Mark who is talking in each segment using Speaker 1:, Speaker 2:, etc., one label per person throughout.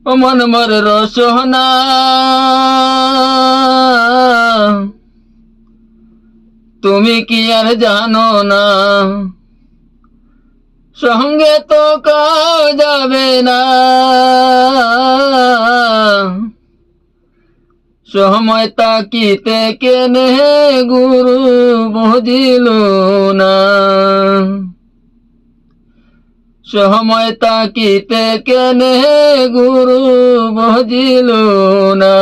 Speaker 1: ও মন মোর রসনা তুমি কি আর জানো না সঙ্গে তো কাউ যাবে না সময় তাকিতে কেনে গুরু বুঝিল না সময় তাকিতে কেনে গুরু বুঝিল না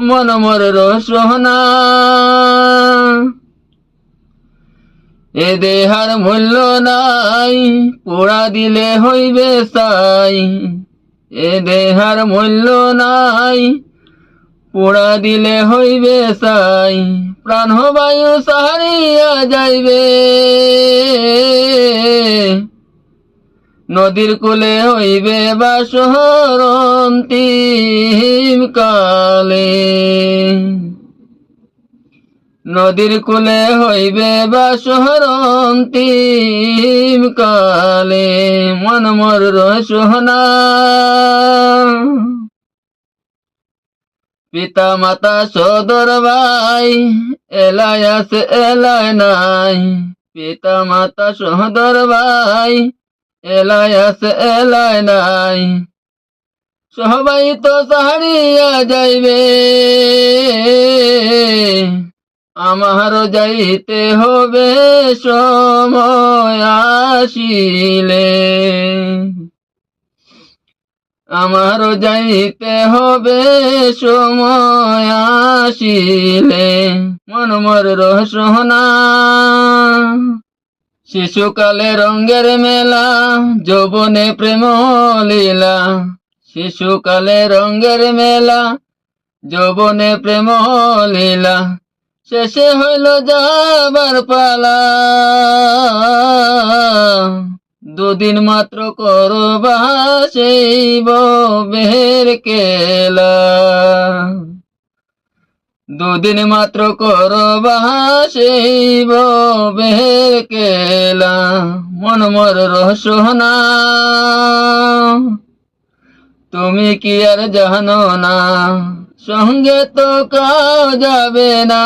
Speaker 1: মন মোর রসনা এ দেহার মূল্য নাই পোড়া দিলে হইবে সাই এ দেহার মূল্য নাই পোড়া দিলে হইবে সাই প্রাণ বায়ু সারিয়া যাইবে নদীর কূলে হইবে বাসর অন্তিম কালে নদীর কূলে হইবে বাসর অন্তিম কালে মন মোর রসনা পিতা মাতা সদর ভাই এলাই আছে এলাই নাই পিতা মাতা সদর ভাই এলাই আছে এলাই নাই সবাই তো সারিয়া যাইবে আমারও যাইতে হবে সময় আসিলে আমারও যাইতে হবে সময় আসিলে মন মোর রসনা শিশুকালে রঙ্গের মেলা যৌবনে প্রেম লীলা শিশুকালে রঙ্গের মেলা যৌবনে প্রেম লীলা শেষে হইল যাবার পালা দুদিন মাত্র করবা সেই বের কেলা দুদিন মাত্র করবা সেই বের কেলা মন মোর রসনা তুমি কি আর জানো না সঙ্গে তো কাউ যাবে না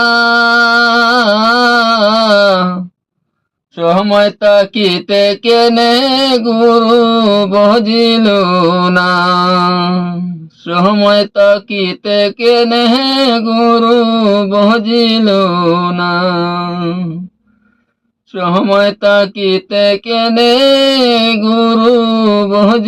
Speaker 1: সময় তাকিতে কেনে গুরু বুঝিল না সময় তাকিতে কেনে গুরু বুঝিল না সময় তাকিতে কেনে গুরু বুঝিল